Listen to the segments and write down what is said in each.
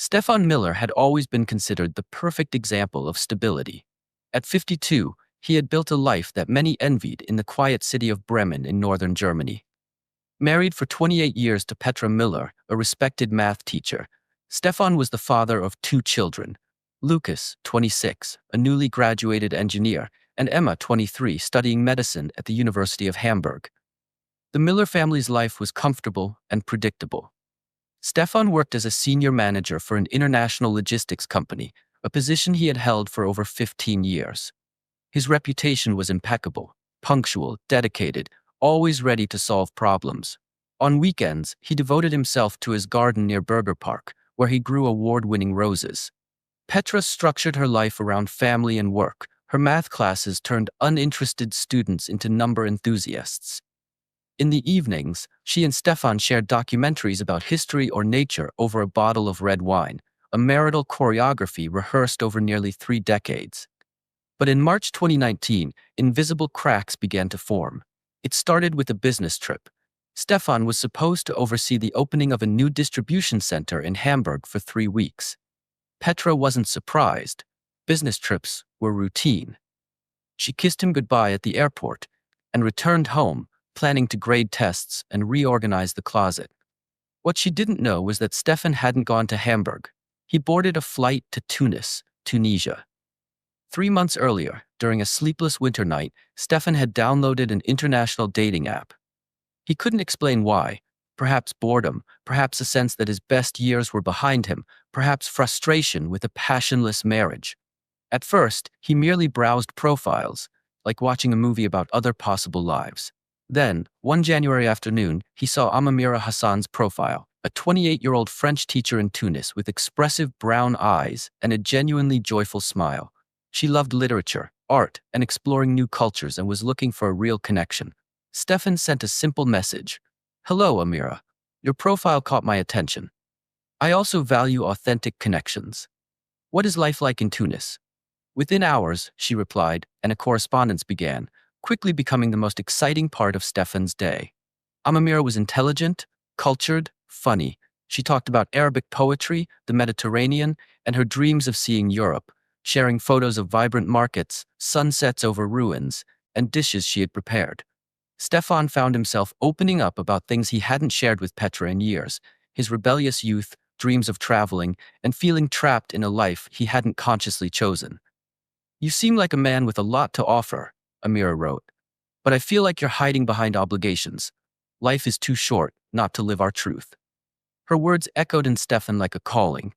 Stefan Miller had always been considered the perfect example of stability. At 52, he had built a life that many envied in the quiet city of Bremen in northern Germany. Married for 28 years to Petra Miller, a respected math teacher, Stefan was the father of two children, Lucas, 26, a newly graduated engineer, and Emma, 23, studying medicine at the University of Hamburg. The Miller family's life was comfortable and predictable. Stefan worked as a senior manager for an international logistics company, a position he had held for over 15 years. His reputation was impeccable, punctual, dedicated, always ready to solve problems. On weekends, he devoted himself to his garden near Burger Park, where he grew award-winning roses. Petra structured her life around family and work. Her math classes turned uninterested students into number enthusiasts. In the evenings, she and Stefan shared documentaries about history or nature over a bottle of red wine, a marital choreography rehearsed over nearly 3 decades. But in March 2019, invisible cracks began to form. It started with a business trip. Stefan was supposed to oversee the opening of a new distribution center in Hamburg for 3 weeks. Petra wasn't surprised. Business trips were routine. She kissed him goodbye at the airport and returned home, planning to grade tests and reorganize the closet. What she didn't know was that Stefan hadn't gone to Hamburg. He boarded a flight to Tunis, Tunisia. 3 months earlier, during a sleepless winter night, Stefan had downloaded an international dating app. He couldn't explain why. Perhaps boredom, perhaps a sense that his best years were behind him, perhaps frustration with a passionless marriage. At first, he merely browsed profiles, like watching a movie about other possible lives. Then, one January afternoon, he saw Amamira Hassan's profile, a 28-year-old French teacher in Tunis with expressive brown eyes and a genuinely joyful smile. She loved literature, art, and exploring new cultures and was looking for a real connection. Stefan sent a simple message. "Hello, Amira. Your profile caught my attention. I also value authentic connections. What is life like in Tunis?" Within hours, she replied, and a correspondence began, quickly becoming the most exciting part of Stefan's day. Amamira was intelligent, cultured, funny. She talked about Arabic poetry, the Mediterranean, and her dreams of seeing Europe, sharing photos of vibrant markets, sunsets over ruins, and dishes she had prepared. Stefan found himself opening up about things he hadn't shared with Petra in years, his rebellious youth, dreams of traveling, and feeling trapped in a life he hadn't consciously chosen. "You seem like a man with a lot to offer," Amira wrote, "but I feel like you're hiding behind obligations. Life is too short not to live our truth." Her words echoed in Stefan like a calling.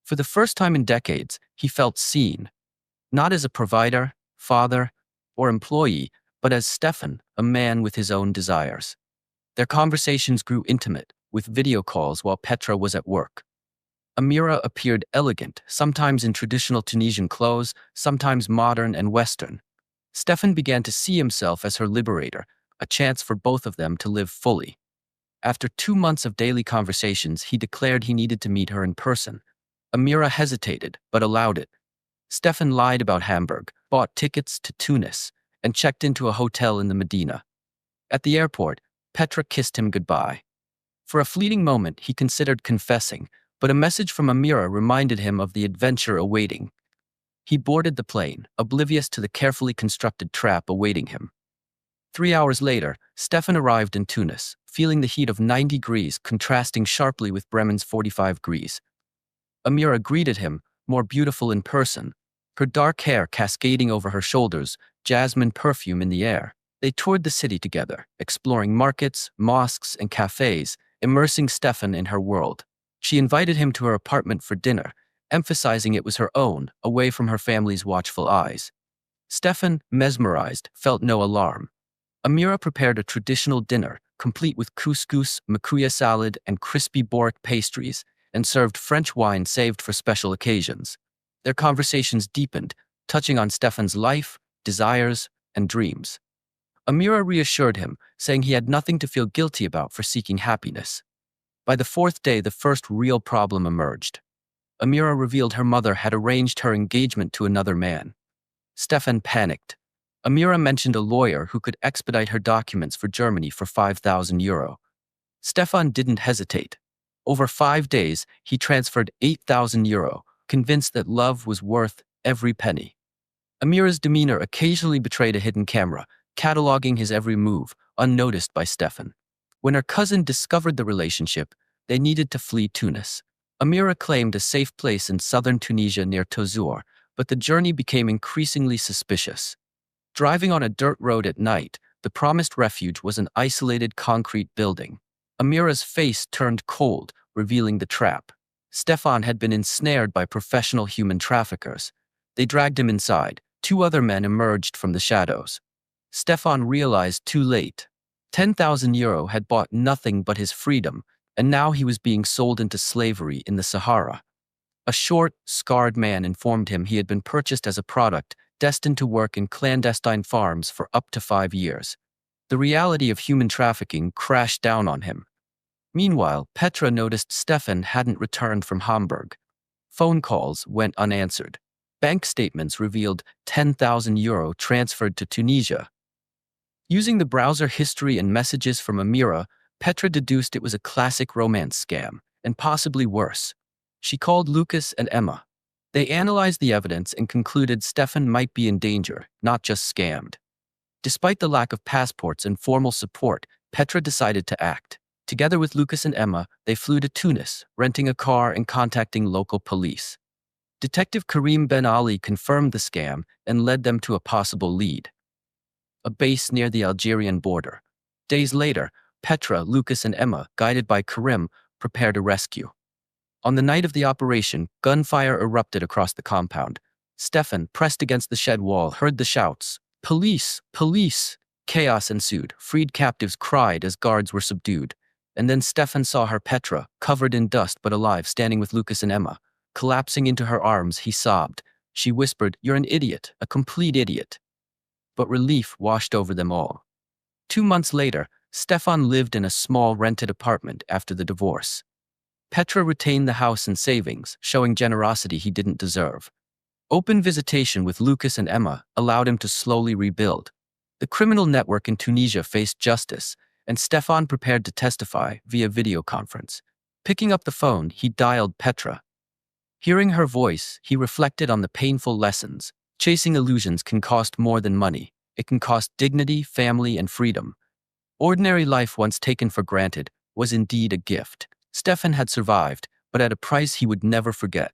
For the first time in decades, he felt seen, not as a provider, father, or employee, but as Stefan, a man with his own desires. Their conversations grew intimate, with video calls while Petra was at work. Amira appeared elegant, sometimes in traditional Tunisian clothes, sometimes modern and Western. Stefan began to see himself as her liberator, a chance for both of them to live fully. After 2 months of daily conversations, he declared he needed to meet her in person. Amira hesitated, but allowed it. Stefan lied about Hamburg, bought tickets to Tunis, and checked into a hotel in the Medina. At the airport, Petra kissed him goodbye. For a fleeting moment, he considered confessing, but a message from Amira reminded him of the adventure awaiting. He boarded the plane, oblivious to the carefully constructed trap awaiting him. 3 hours later, Stefan arrived in Tunis, feeling the heat of 90 degrees contrasting sharply with Bremen's 45 degrees. Amira greeted him, more beautiful in person, her dark hair cascading over her shoulders, jasmine perfume in the air. They toured the city together, exploring markets, mosques, and cafes, immersing Stefan in her world. She invited him to her apartment for dinner, emphasizing it was her own, away from her family's watchful eyes. Stefan, mesmerized, felt no alarm. Amira prepared a traditional dinner, complete with couscous, makuya salad, and crispy bourek pastries, and served French wine saved for special occasions. Their conversations deepened, touching on Stefan's life, desires, and dreams. Amira reassured him, saying he had nothing to feel guilty about for seeking happiness. By the 4th day, the first real problem emerged. Amira revealed her mother had arranged her engagement to another man. Stefan panicked. Amira mentioned a lawyer who could expedite her documents for Germany for €5,000. Stefan didn't hesitate. Over 5 days, he transferred €8,000, convinced that love was worth every penny. Amira's demeanor occasionally betrayed a hidden camera, cataloging his every move, unnoticed by Stefan. When her cousin discovered the relationship, they needed to flee Tunis. Amira claimed a safe place in southern Tunisia near Tozeur, but the journey became increasingly suspicious. Driving on a dirt road at night, the promised refuge was an isolated concrete building. Amira's face turned cold, revealing the trap. Stefan had been ensnared by professional human traffickers. They dragged him inside. 2 other men emerged from the shadows. Stefan realized too late. €10,000 had bought nothing but his freedom, and now he was being sold into slavery in the Sahara. A short, scarred man informed him he had been purchased as a product destined to work in clandestine farms for up to 5 years. The reality of human trafficking crashed down on him. Meanwhile, Petra noticed Stefan hadn't returned from Hamburg. Phone calls went unanswered. Bank statements revealed €10,000 transferred to Tunisia. Using the browser history and messages from Amira, Petra deduced it was a classic romance scam, and possibly worse. She called Lucas and Emma. They analyzed the evidence and concluded Stefan might be in danger, not just scammed. Despite the lack of passports and formal support, Petra decided to act. Together with Lucas and Emma, they flew to Tunis, renting a car and contacting local police. Detective Karim Ben Ali confirmed the scam and led them to a possible lead: a base near the Algerian border. Days later, Petra, Lucas, and Emma, guided by Karim, prepared a rescue. On the night of the operation, gunfire erupted across the compound. Stefan, pressed against the shed wall, heard the shouts, "Police! Police!" Chaos ensued. Freed captives cried as guards were subdued. And then Stefan saw her, Petra, covered in dust but alive, standing with Lucas and Emma. Collapsing into her arms, he sobbed. She whispered, "You're an idiot, a complete idiot." But relief washed over them all. 2 months later, Stefan lived in a small rented apartment after the divorce. Petra retained the house and savings, showing generosity he didn't deserve. Open visitation with Lucas and Emma allowed him to slowly rebuild. The criminal network in Tunisia faced justice, and Stefan prepared to testify via video conference. Picking up the phone, he dialed Petra. Hearing her voice, he reflected on the painful lessons. Chasing illusions can cost more than money. It can cost dignity, family, and freedom. Ordinary life, once taken for granted, was indeed a gift. Stefan had survived, but at a price he would never forget.